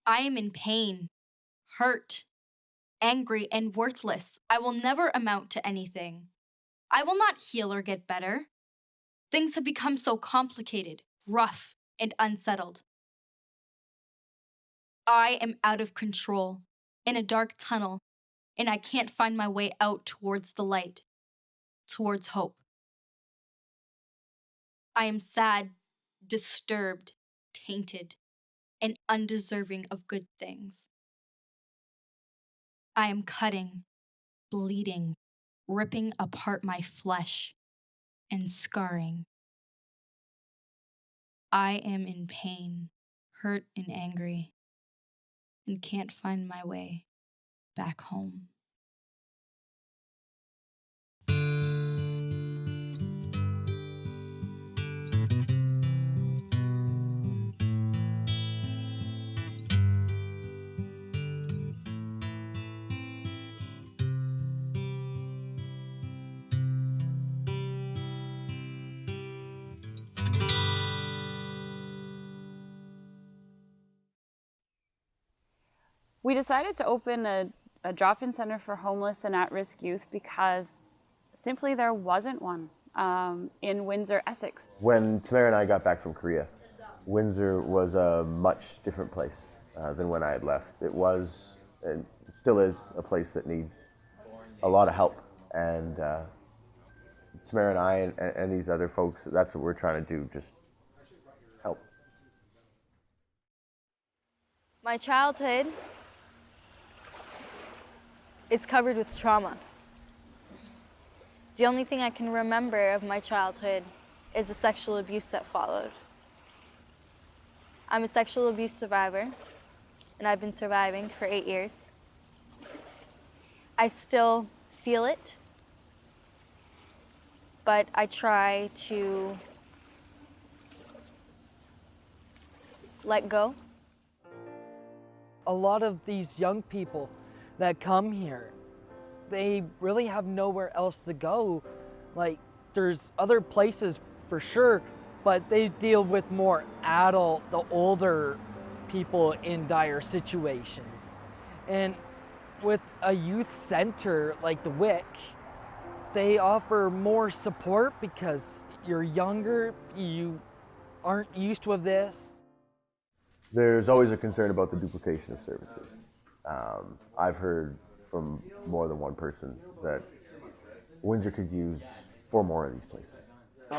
I am in pain, hurt, angry, and worthless. I will never amount to anything. I will not heal or get better. Things have become so complicated, rough, and unsettled. I am out of control, in a dark tunnel, and I can't find my way out towards the light, towards hope. I am sad, disturbed, tainted, and undeserving of good things. I am cutting, bleeding, ripping apart my flesh, and scarring. I am in pain, hurt and angry, and can't find my way back home. We decided to open a drop-in center for homeless and at-risk youth because simply there wasn't one in Windsor, Essex. When Tamara and I got back from Korea, Windsor was a much different place than when I had left. It was, and still is, a place that needs a lot of help. And Tamara and I and these other folks, that's what we're trying to do, just help. My childhood is covered with trauma. The only thing I can remember of my childhood is the sexual abuse that followed. I'm a sexual abuse survivor, and I've been surviving for 8 years. I still feel it, but I try to let go. A lot of these young people that come here, they really have nowhere else to go. Like, there's other places for sure, but they deal with more adult, the older people in dire situations. And with a youth center like the WIC, they offer more support because you're younger, you aren't used to this. There's always a concern about the duplication of services. I've heard from more than one person that Windsor could use 4 more of these places.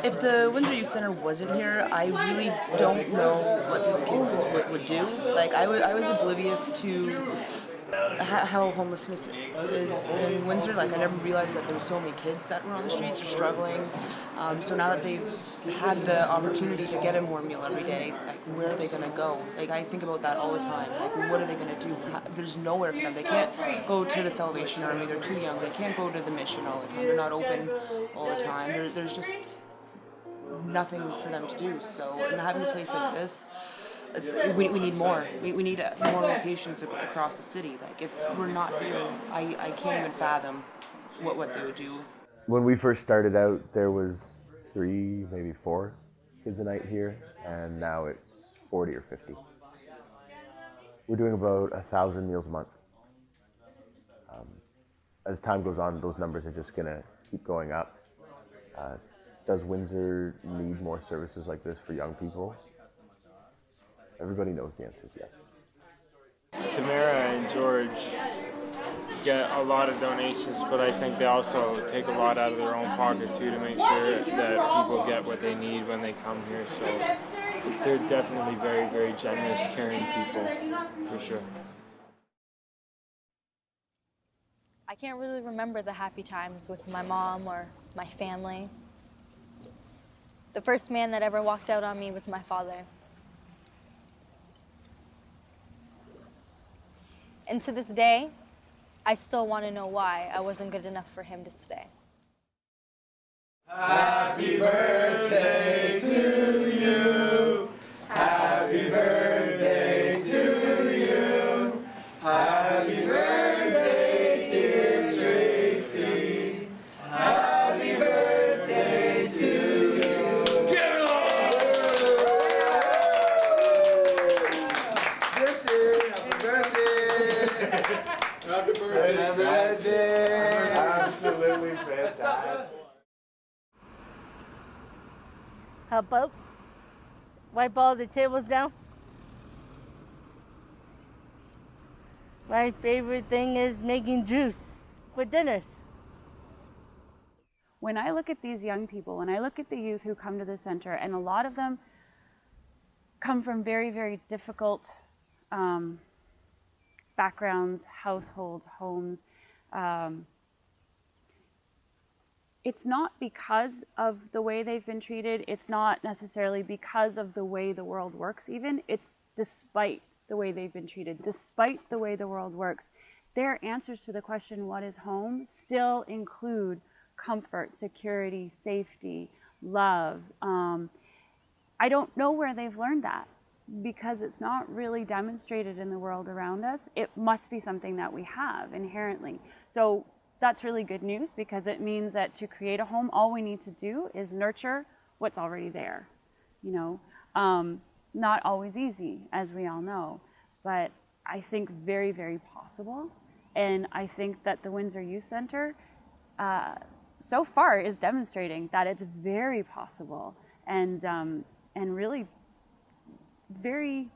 If the Windsor Youth Centre wasn't here, I really don't know what these kids would do. Like, I was oblivious to how homelessness is in Windsor. Like, I never realized that there were so many kids that were on the streets or struggling. So now that they've had the opportunity to get a warm meal every day, like, where are they going to go? Like, I think about that all the time. Like, what are they going to do? There's nowhere for them. They can't go to the Salvation Army. They're too young. They can't go to the mission all the time. They're not open all the time. There's just nothing for them to do. So, and having a place like this, we need more. We need more locations across the city. Like, if we're not here, I can't even fathom what they would do. When we first started out, there was 3, maybe 4 kids a night here, and now it's 40 or 50. We're doing about 1,000 meals a month. As time goes on, those numbers are just gonna keep going up. Does Windsor need more services like this for young people? Everybody knows the answer is yes. Tamara and George get a lot of donations, but I think they also take a lot out of their own pocket too to make sure that people get what they need when they come here. So they're definitely very, very generous, caring people, for sure. I can't really remember the happy times with my mom or my family. The first man that ever walked out on me was my father. And to this day, I still want to know why I wasn't good enough for him to stay. Happy birthday to you. Happy birthday to you. Happy birthday, dear Tracy. Happy birthday to you. Give it up! This is doing fantastic. Help out. Wipe all the tables down. My favorite thing is making juice for dinners. When I look at these young people, when I look at the youth who come to the center, and a lot of them come from very, very difficult backgrounds, households, homes, it's not because of the way they've been treated. It's not necessarily because of the way the world works even. It's despite the way they've been treated, despite the way the world works. Their answers to the question, what is home, still include comfort, security, safety, love. I don't know where they've learned that because it's not really demonstrated in the world around us. It must be something that we have inherently. So that's really good news because it means that to create a home, all we need to do is nurture what's already there. You know, not always easy, as we all know, but I think very, very possible. And I think that the Windsor Youth Centre so far is demonstrating that it's very possible and really very,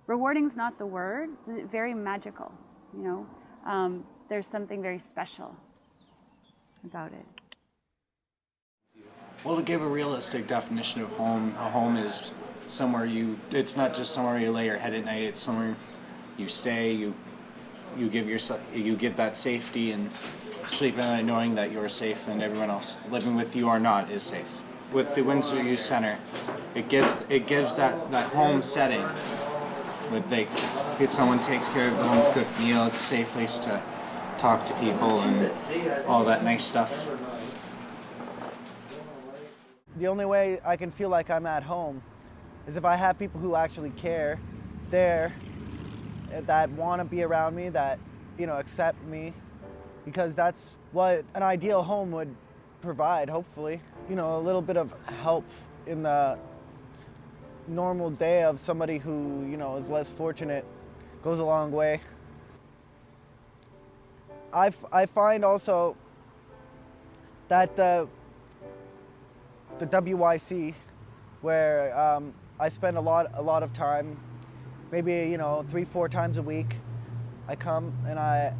rewarding is not the word, very magical, you know. There's something very special about it. Well, to give a realistic definition of home, a home is somewhere it's not just somewhere you lay your head at night, it's somewhere you stay, you get that safety and sleep at night knowing that you're safe and everyone else living with you or not is safe. With the Windsor Youth Centre, it gives that home setting with someone takes care of the home cooked meal. It's a safe place to talk to people and all that nice stuff. The only way I can feel like I'm at home is if I have people who actually care there, that want to be around me, that, you know, accept me, because that's what an ideal home would provide, hopefully. You know, a little bit of help in the normal day of somebody who, you know, is less fortunate goes a long way. I find also that the WYC, where I spend a lot of time, maybe, you know, 3-4 times a week, I come and I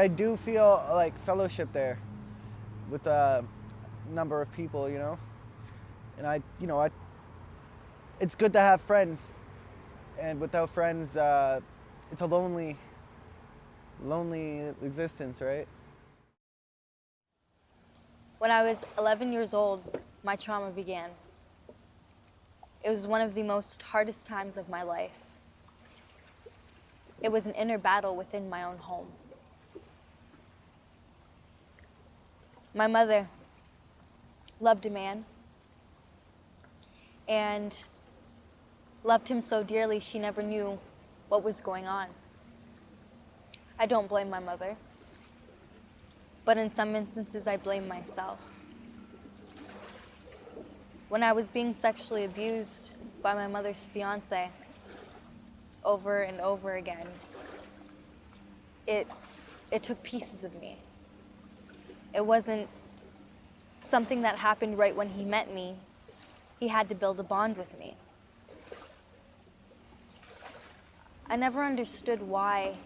do feel like fellowship there with a number of people, you know, and it's good to have friends, and without friends, it's a lonely existence, right? When I was 11 years old, my trauma began. It was one of the most hardest times of my life. It was an inner battle within my own home. My mother loved a man and loved him so dearly she never knew what was going on. I don't blame my mother, but in some instances I blame myself. When I was being sexually abused by my mother's fiance over and over again, it took pieces of me. It wasn't something that happened right when he met me. He had to build a bond with me. I never understood why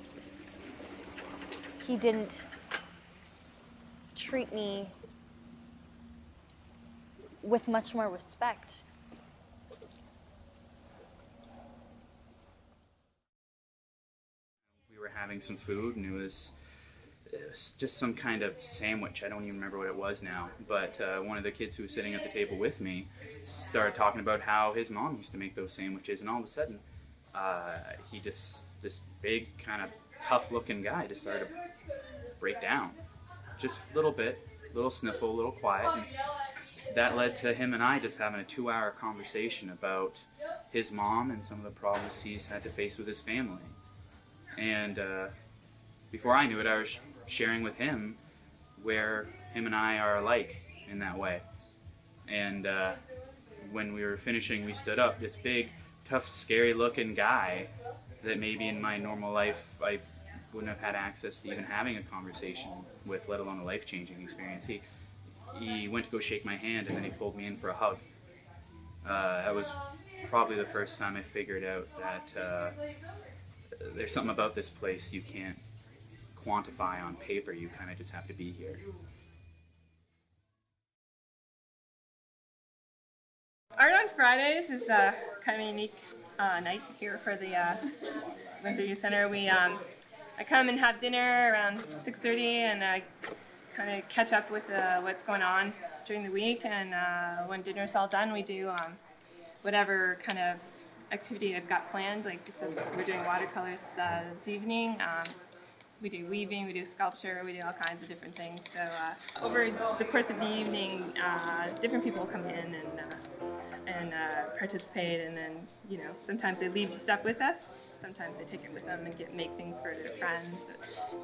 he didn't treat me with much more respect. We were having some food and it was just some kind of sandwich. I don't even remember what it was now, but one of the kids who was sitting at the table with me started talking about how his mom used to make those sandwiches, and all of a sudden this big kind of tough looking guy just started to break down. Just a little bit, little sniffle, a little quiet, and that led to him and I just having a 2-hour conversation about his mom and some of the problems he's had to face with his family. And before I knew it, I was sharing with him where him and I are alike in that way. And when we were finishing, we stood up. This big, tough, scary looking guy that maybe in my normal life I wouldn't have had access to even having a conversation with, let alone a life-changing experience. He went to go shake my hand, and then he pulled me in for a hug. That was probably the first time I figured out that there's something about this place you can't quantify on paper. You kind of just have to be here. Art on Fridays is kind of a unique night here for the Windsor Youth Centre. I come and have dinner around 6:30, and I kind of catch up with what's going on during the week. And when dinner's all done, we do whatever kind of activity I've got planned. Like I said, we're doing watercolors this evening. We do weaving, we do sculpture, we do all kinds of different things. So over the course of the evening, different people come in and participate, and then, you know, sometimes they leave the stuff with us, sometimes they take it with them and make things for their friends that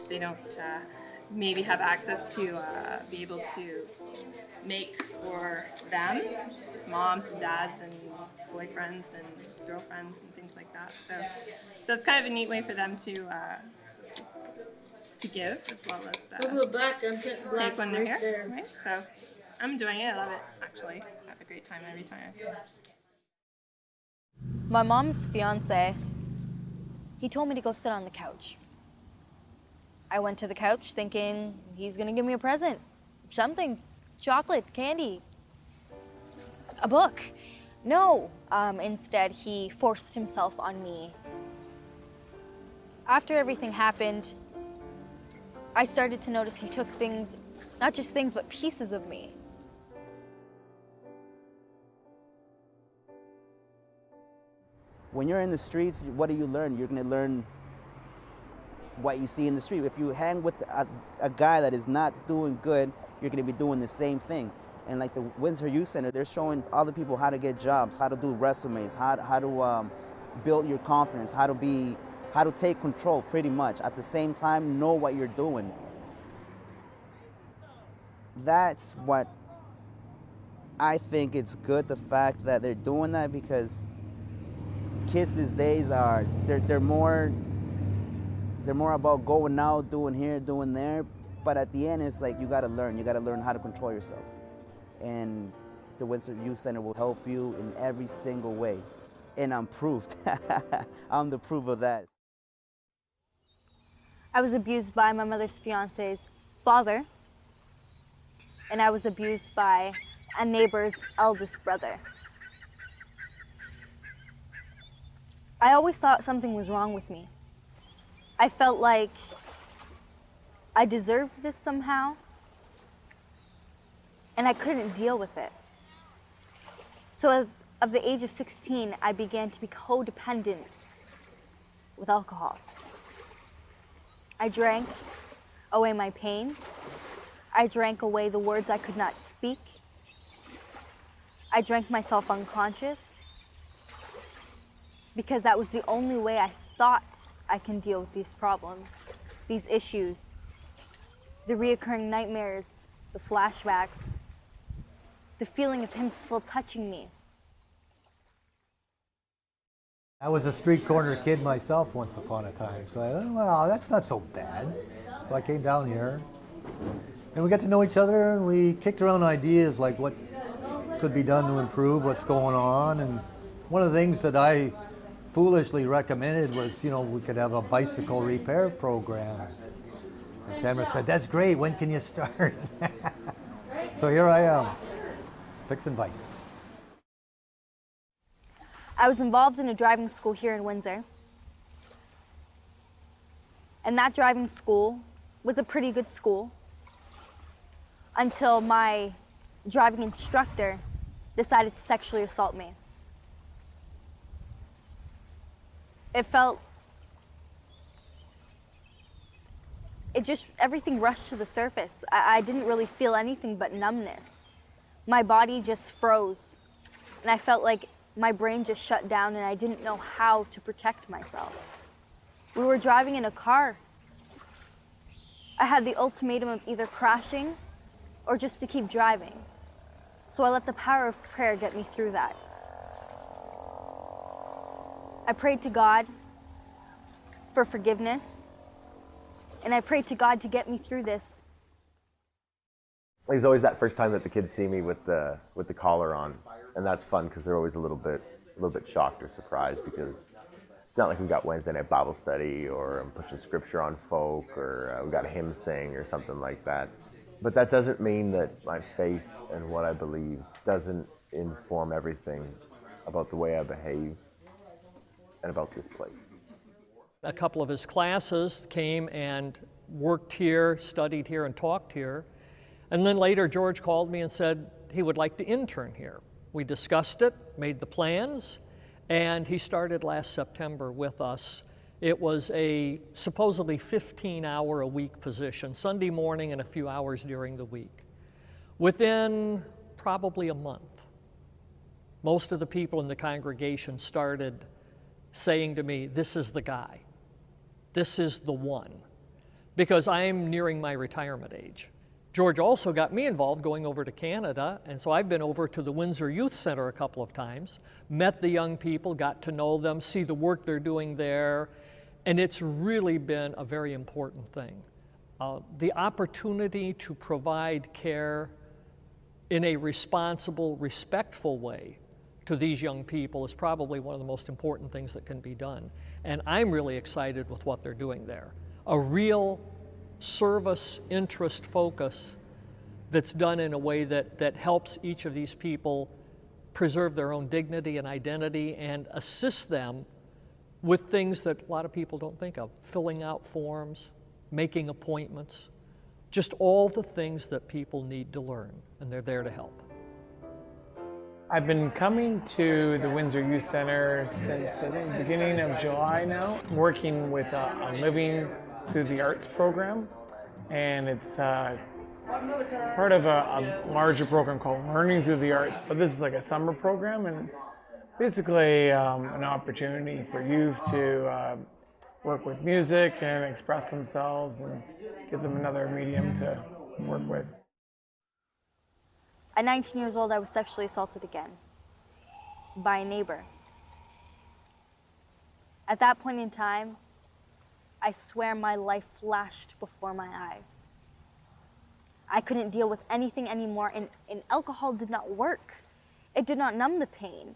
they don't maybe have access to be able to make for them, moms and dads and boyfriends and girlfriends and things like that. So it's kind of a neat way for them to give, as well as take when they're here. Right? So I'm enjoying it. I love it, actually. I have a great time every time. My mom's fiance, he told me to go sit on the couch. I went to the couch thinking he's gonna give me a present, something, chocolate, candy, a book. No, instead he forced himself on me. After everything happened, I started to notice he took things, not just things, but pieces of me. When you're in the streets, what do you learn? You're going to learn what you see in the street. If you hang with a guy that is not doing good, you're going to be doing the same thing. And like the Windsor Youth Centre, they're showing other people how to get jobs, how to do resumes, how to build your confidence, how to take control, pretty much. At the same time, know what you're doing. That's what I think it's good, the fact that they're doing that, because kids these days they're more about going out, doing here, doing there. But at the end, it's like you gotta learn how to control yourself. And the Windsor Youth Centre will help you in every single way. And I'm proved. I'm the proof of that. I was abused by my mother's fiance's father, and I was abused by a neighbor's eldest brother. I always thought something was wrong with me. I felt like I deserved this somehow, and I couldn't deal with it. So at the age of 16, I began to be codependent with alcohol. I drank away my pain. I drank away the words I could not speak. I drank myself unconscious, because that was the only way I thought I can deal with these problems, these issues, the reoccurring nightmares, the flashbacks, the feeling of him still touching me. I was a street corner kid myself once upon a time, so I thought, well, that's not so bad. So I came down here, and we got to know each other, and we kicked around ideas like what could be done to improve what's going on. And one of the things that I foolishly recommended was, you know, we could have a bicycle repair program. And Tamara said, that's great, when can you start? So here I am, fixing bikes. I was involved in a driving school here in Windsor. And that driving school was a pretty good school until my driving instructor decided to sexually assault me. Everything rushed to the surface. I didn't really feel anything but numbness. My body just froze, and I felt like my brain just shut down, and I didn't know how to protect myself. We were driving in a car. I had the ultimatum of either crashing or just to keep driving. So I let the power of prayer get me through that. I prayed to God for forgiveness, And I prayed to God to get me through this. There's always that first time that the kids see me with the collar on, and that's fun because they're always a little bit shocked or surprised, because it's not like we got Wednesday night Bible study or I'm pushing scripture on folk or we got a hymn sing or something like that. But that doesn't mean that my faith and what I believe doesn't inform everything about the way I behave and about this place. A couple of his classes came and worked here, studied here, and talked here. And then later George called me and said he would like to intern here. We discussed it, made the plans, and he started last September with us. It was a supposedly 15-hour-a-week position, Sunday morning and a few hours during the week. Within probably a month, most of the people in the congregation started saying to me, "This is the guy. This is the one," because I'm nearing my retirement age. George also got me involved going over to Canada, and so I've been over to the Windsor Youth Centre a couple of times, met the young people, got to know them, see the work they're doing there, and it's really been a very important thing. The opportunity to provide care in a responsible, respectful way to these young people is probably one of the most important things that can be done. And I'm really excited with what they're doing there. A real service interest focus that's done in a way that helps each of these people preserve their own dignity and identity and assist them with things that a lot of people don't think of: filling out forms, making appointments, just all the things that people need to learn, and they're there to help. I've been coming to the Windsor Youth Centre since I think the beginning of July now, working with a Living Through the Arts program, and it's part of a larger program called Learning Through the Arts. But this is like a summer program, and it's basically an opportunity for youth to work with music and express themselves and give them another medium to work with. At 19 years old, I was sexually assaulted again by a neighbor. At that point in time, I swear my life flashed before my eyes. I couldn't deal with anything anymore, and alcohol did not work. It did not numb the pain.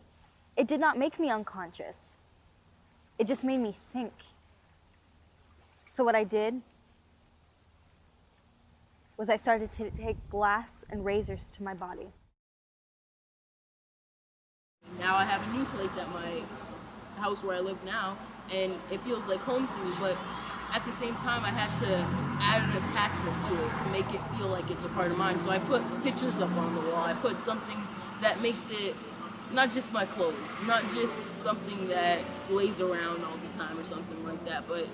It did not make me unconscious. It just made me think. So what I did was I started to take glass and razors to my body. Now I have a new place at my house where I live now, and it feels like home to me, but at the same time I had to add an attachment to it to make it feel like it's a part of mine. So I put pictures up on the wall. I put something that makes it not just my clothes, not just something that lays around all the time or something like that, but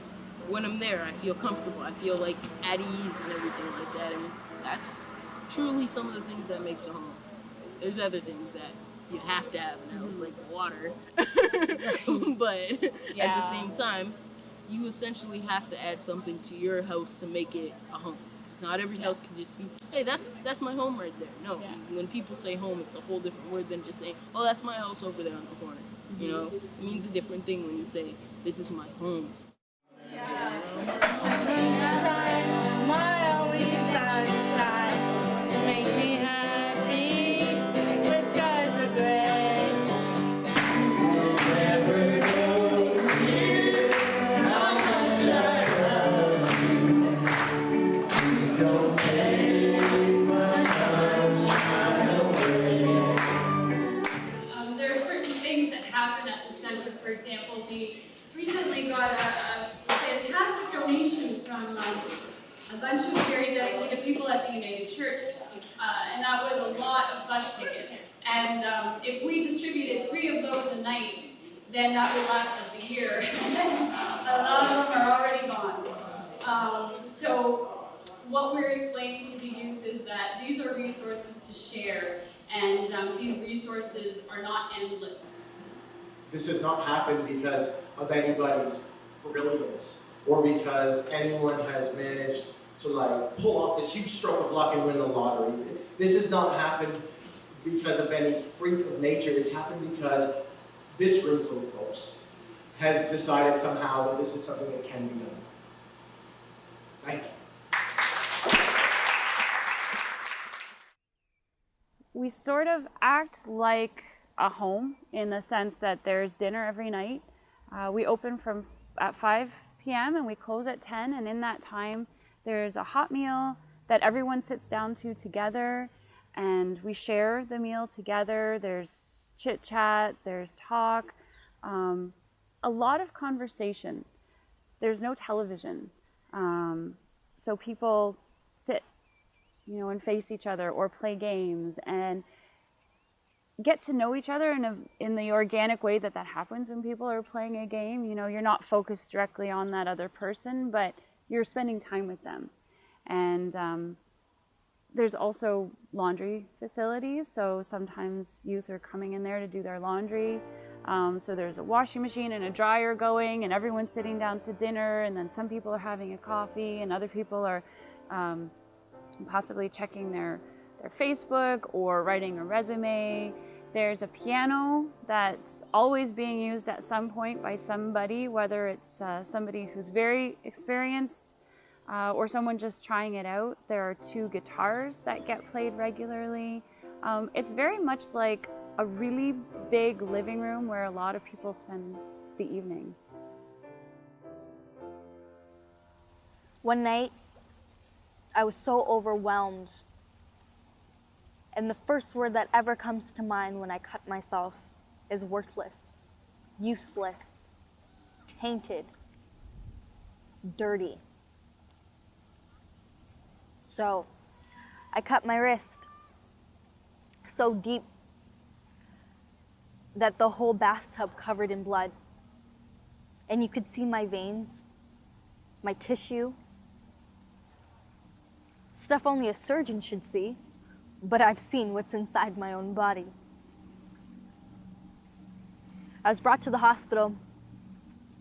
when I'm there, I feel comfortable. I feel like at ease and everything like that. And that's truly some of the things that makes a home. There's other things that you have to have in a house, like water. But at the same time, you essentially have to add something to your house to make it a home. Because not every house can just be, hey, that's my home right there. No, when people say home, it's a whole different word than just saying, oh, that's my house over there on the corner. You know, it means a different thing when you say, this is my home. My only sunshine, make me happy when skies are gray. Never know how much I love you. Please don't take my sunshine away. There are certain things that happen at the center. For example, we recently got a fantastic donation from a bunch of very dedicated people at the United Church, and that was a lot of bus tickets. And if we distributed 3 of those a night, then that would last us a year. A lot of them are already gone. So what we're explaining to the youth is that these are resources to share, and these resources are not endless. This has not happened because of anybody's brilliance or because anyone has managed to pull off this huge stroke of luck and win the lottery. This has not happened because of any freak of nature. It's happened because this room full of folks has decided somehow that this is something that can be done. Thank you. We sort of act like a home in the sense that there's dinner every night. We open at 5 p.m. and we close at 10, and in that time there's a hot meal that everyone sits down to together, and we share the meal together. There's chit chat, there's talk, a lot of conversation. There's no television, so people sit, and face each other or play games and get to know each other in the organic way that happens when people are playing a game. You're not focused directly on that other person, but you're spending time with them. And there's also laundry facilities, so sometimes youth are coming in there to do their laundry. So there's a washing machine and a dryer going, and everyone's sitting down to dinner, and then some people are having a coffee, and other people are possibly checking their Facebook or writing a resume. There's a piano that's always being used at some point by somebody, whether it's somebody who's very experienced or someone just trying it out. There are 2 guitars that get played regularly. It's very much like a really big living room where a lot of people spend the evening. One night, I was so overwhelmed, and the first word that ever comes to mind when I cut myself is worthless, useless, tainted, dirty. So I cut my wrist so deep that the whole bathtub covered in blood, and you could see my veins, my tissue, stuff only a surgeon should see, but I've seen what's inside my own body. I was brought to the hospital.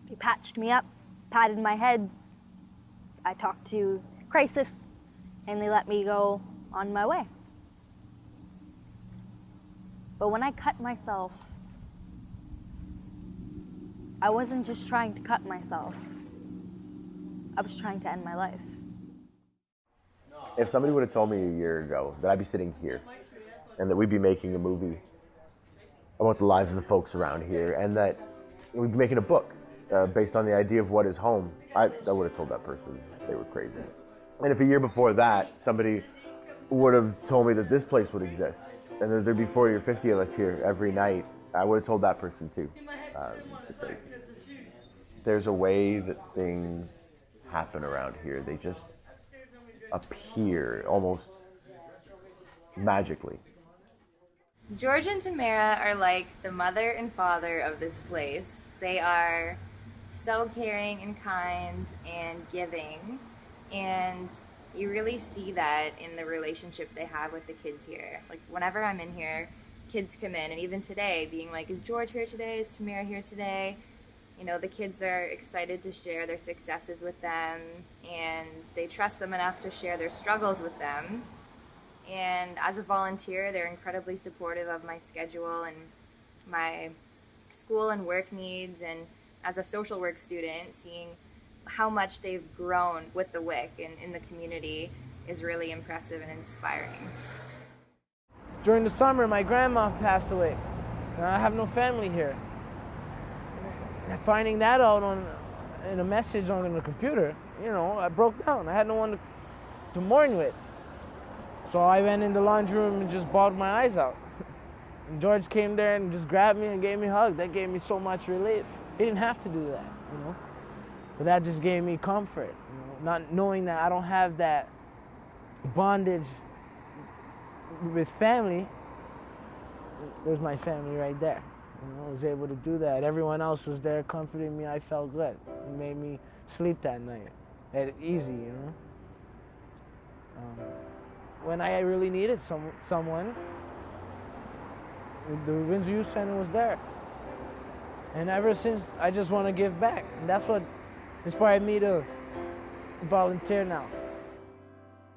They patched me up, patted my head. I talked to crisis, and they let me go on my way. But when I cut myself, I wasn't just trying to cut myself. I was trying to end my life. If somebody would have told me a year ago that I'd be sitting here and that we'd be making a movie about the lives of the folks around here and that we'd be making a book based on the idea of what is home, I would have told that person they were crazy. And if a year before that, somebody would have told me that this place would exist and that there'd be 40 or 50 of us here every night, I would have told that person too. It's crazy. There's a way that things happen around here. They just appear almost magically. George and Tamara are like the mother and father of this place. They are so caring and kind and giving, and you really see that in the relationship they have with the kids here. Like whenever I'm in here, kids come in, and even today, being like, is George here today? Is Tamara here today? The kids are excited to share their successes with them, and they trust them enough to share their struggles with them. And as a volunteer, they're incredibly supportive of my schedule and my school and work needs. And as a social work student, seeing how much they've grown with the WIC and in the community is really impressive and inspiring. During the summer, my grandma passed away, and I have no family here. Finding that out in a message on the computer, I broke down. I had no one to mourn with. So I went in the laundry room and just bawled my eyes out. And George came there and just grabbed me and gave me a hug. That gave me so much relief. He didn't have to do that, But that just gave me comfort, not knowing that I don't have that bondage with family. There's my family right there. I was able to do that. Everyone else was there comforting me. I felt good. It made me sleep that night. Easy, When I really needed someone, the Windsor Youth Centre was there. And ever since, I just want to give back. And that's what inspired me to volunteer now.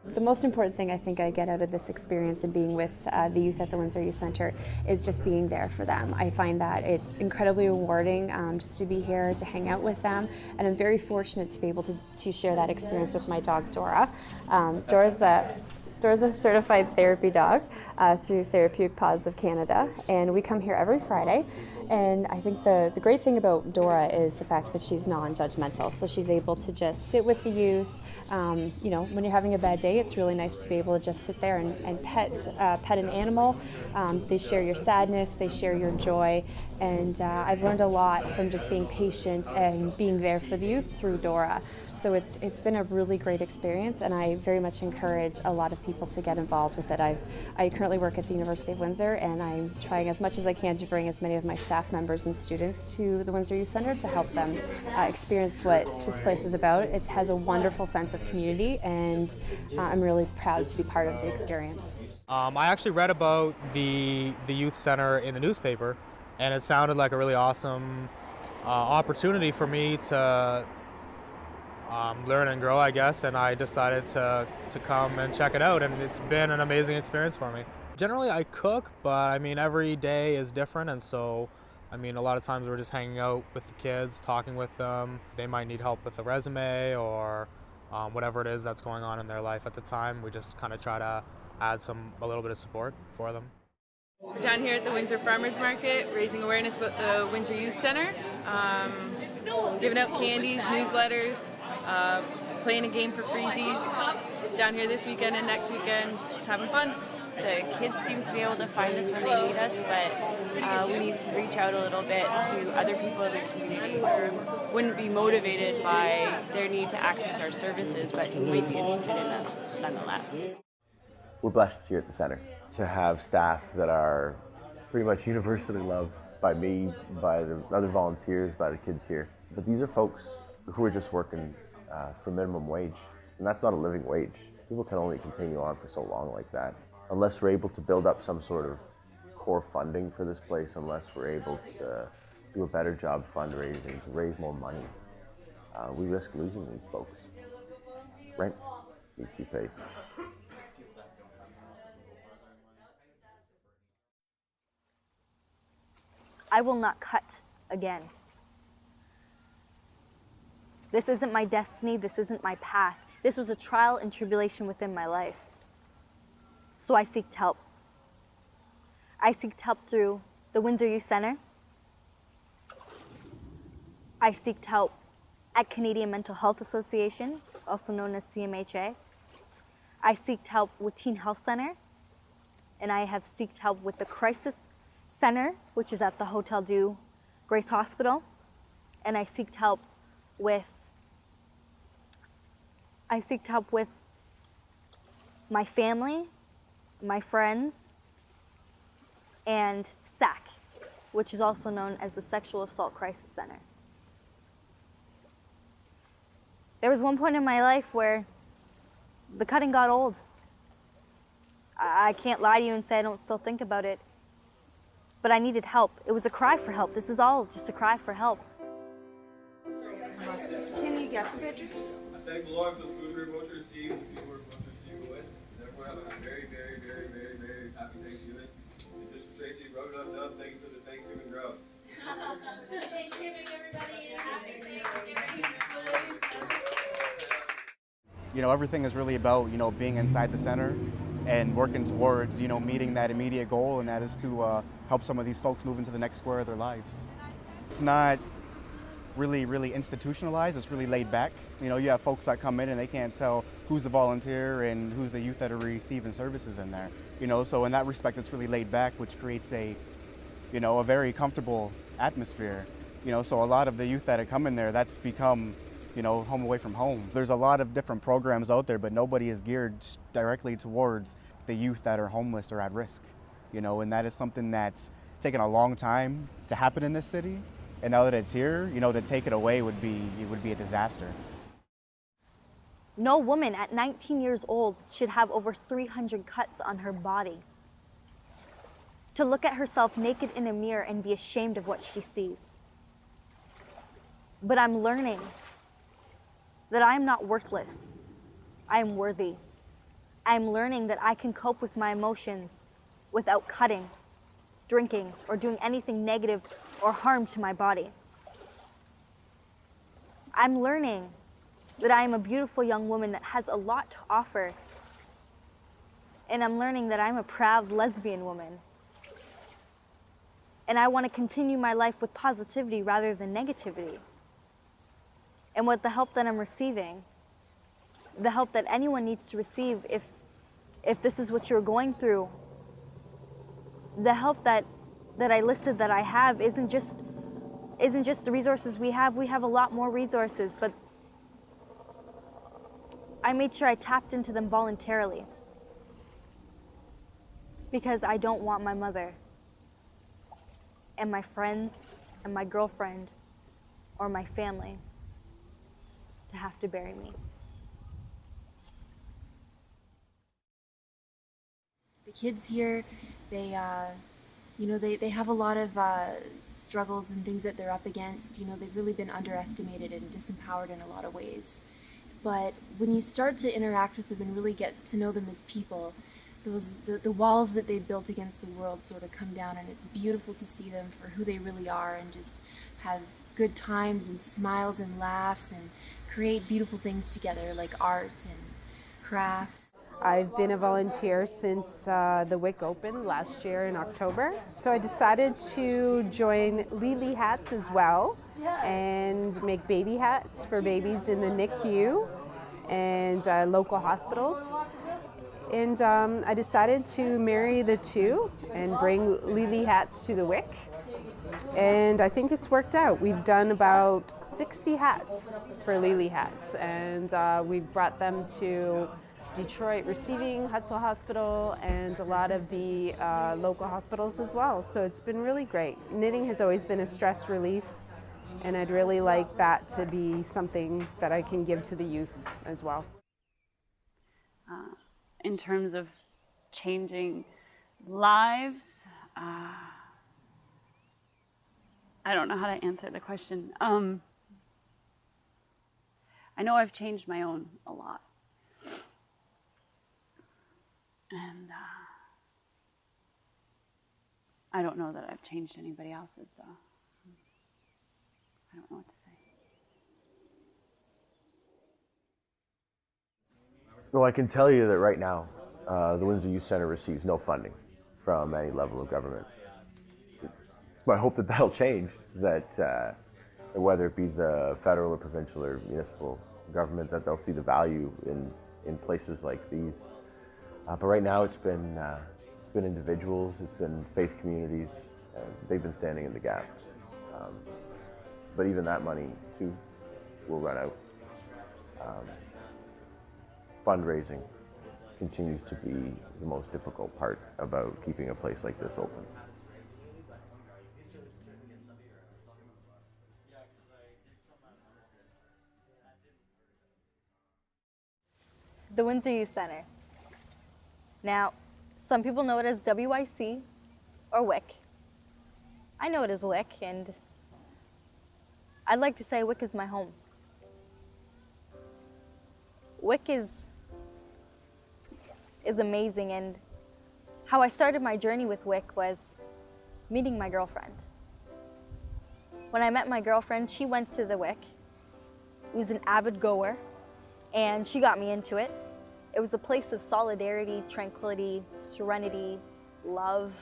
The most important thing I think I get out of this experience and being with the youth at the Windsor Youth Centre is just being there for them. I find that it's incredibly rewarding just to be here, to hang out with them, and I'm very fortunate to be able to share that experience with my dog Dora. Dora's a certified therapy dog through Therapeutic Paws of Canada, and we come here every Friday. And I think the great thing about Dora is the fact that she's non-judgmental, so she's able to just sit with the youth. You know, when you're having a bad day, it's really nice to be able to just sit there and pet an animal. They share your sadness, they share your joy, and I've learned a lot from just being patient and being there for the youth through Dora. So it's been a really great experience, and I very much encourage a lot of people to get involved with it. I currently work at the University of Windsor, and I'm trying as much as I can to bring as many of my staff members and students to the Windsor Youth Centre to help them experience what this place is about. It has a wonderful sense of community, and I'm really proud to be part of the experience. I actually read about the youth center in the newspaper, and it sounded like a really awesome opportunity for me to learn and grow, I guess, and I decided to come and check it out, and it's been an amazing experience for me. Generally I cook, but I mean every day is different, and so I mean a lot of times we're just hanging out with the kids, talking with them. They might need help with the resume or whatever it is that's going on in their life at the time. We just kind of try to add a little bit of support for them. We're down here at the Windsor Farmers Market, raising awareness about the Windsor Youth Centre, giving out candies, newsletters, playing a game for freezies. Down here this weekend and next weekend, just having fun. The kids seem to be able to find us when they need us, but we need to reach out a little bit to other people in the community who wouldn't be motivated by their need to access our services, but who might be interested in us nonetheless. We're blessed here at the center to have staff that are pretty much universally loved by me, by the other volunteers, by the kids here. But these are folks who are just working for minimum wage, and that's not a living wage. People can only continue on for so long like that. Unless we're able to build up some sort of core funding for this place, unless we're able to do a better job fundraising, to raise more money, we risk losing these folks. Rent needs to be paid. I will not cut again. This isn't my destiny, this isn't my path. This was a trial and tribulation within my life. So I seeked help. I seeked help through the Windsor Youth Centre. I seeked help at Canadian Mental Health Association, also known as CMHA. I seeked help with Teen Health Centre, and I have seeked help with the Crisis Center, which is at the Hotel Dieu Grace Hospital, and I seeked help with my family, my friends, and SAC, which is also known as the Sexual Assault Crisis Center. There was one point in my life where the cutting got old. I can't lie to you and say I don't still think about it, but I needed help. It was a cry for help. This is all just a cry for help. Can you get the pictures? I thank the Lord for the food we're about to receive, and the people we're about to receive with. And therefore have a very, very, very, very, very happy Thanksgiving. And just Tracy wrote it up, done. Thank you for the Thanksgiving grub. Thanksgiving, everybody. Happy Thanksgiving. You know, everything is really about, you know, being inside the center and working towards, you know, meeting that immediate goal, and that is to help some of these folks move into the next square of their lives. It's not really institutionalized, it's really laid back. You know, you have folks that come in and they can't tell who's the volunteer and who's the youth that are receiving services in there. You know, so in that respect it's really laid back, which creates a very comfortable atmosphere. You know, so a lot of the youth that come in there, that's become, you know, home away from home. There's a lot of different programs out there, but nobody is geared directly towards the youth that are homeless or at risk. You know, and that is something that's taken a long time to happen in this city. And now that it's here, you know, to take it away would be a disaster. No woman at 19 years old should have over 300 cuts on her body. To look at herself naked in a mirror and be ashamed of what she sees. But I'm learning that I am not worthless. I am worthy. I'm learning that I can cope with my emotions without cutting, drinking, or doing anything negative or harm to my body. I'm learning that I am a beautiful young woman that has a lot to offer. And I'm learning that I'm a proud lesbian woman. And I want to continue my life with positivity rather than negativity. And with the help that I'm receiving, the help that anyone needs to receive if this is what you're going through, the help that I listed that I have isn't just the resources we have a lot more resources, but I made sure I tapped into them voluntarily because I don't want my mother and my friends and my girlfriend or my family to have to bury me. The kids here, they have a lot of struggles and things that they're up against. You know, they've really been underestimated and disempowered in a lot of ways. But when you start to interact with them and really get to know them as people, the walls that they've built against the world sort of come down, and it's beautiful to see them for who they really are and just have good times and smiles and laughs and create beautiful things together like art and crafts. I've been a volunteer since the WIC opened last year in October. So I decided to join Lily Hats as well and make baby hats for babies in the NICU and local hospitals. And I decided to marry the two and bring Lily Hats to the WIC. And I think it's worked out. We've done about 60 hats for Lily Hats, and we've brought them to Detroit Receiving, Hutzel Hospital, and a lot of the local hospitals as well. So it's been really great. Knitting has always been a stress relief, and I'd really like that to be something that I can give to the youth as well. In terms of changing lives, I don't know how to answer the question. I know I've changed my own a lot. And I don't know that I've changed anybody else's, so I don't know what to say. Well, I can tell you that right now, the Windsor Youth Centre receives no funding from any level of government. I hope that that'll change, that whether it be the federal or provincial or municipal government, that they'll see the value in places like these. But right now it's been individuals, it's been faith communities, and they've been standing in the gap. But even that money too will run out. Fundraising continues to be the most difficult part about keeping a place like this open. The Windsor Youth Centre. Now, some people know it as WYC or WIC. I know it as WIC, and I'd like to say WIC is my home. WIC is amazing, and how I started my journey with WIC was meeting my girlfriend. When I met my girlfriend, she went to the WIC. She was an avid goer, and she got me into it. It was a place of solidarity, tranquility, serenity, love,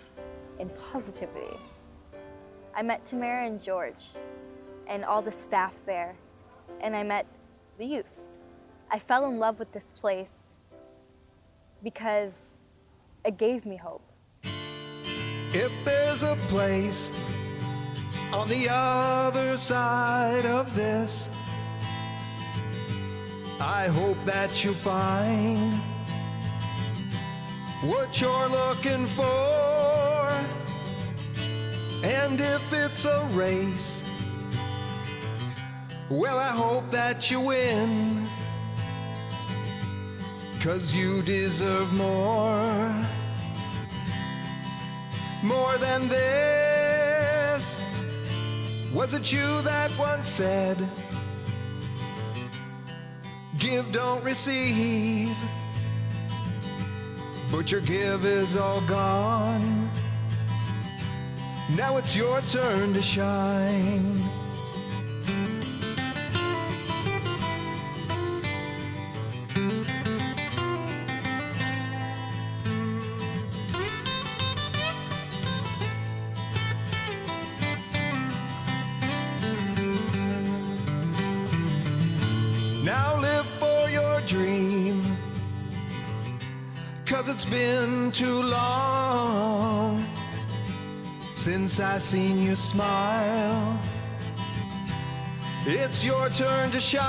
and positivity. I met Tamara and George and all the staff there, and I met the youth. I fell in love with this place because it gave me hope. If there's a place on the other side of this, I hope that you find what you're looking for. And if it's a race, well, I hope that you win, 'cause you deserve more than this. Was it you that once said, give, don't receive? but your give is all gone. Now it's your turn to shine. Now live for your dream, 'cause it's been too long since I seen you smile. It's your turn to shine.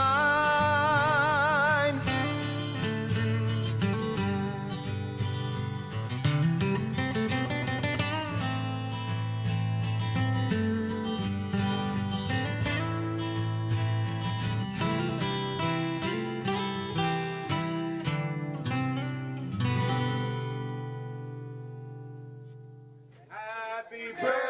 Happy birthday.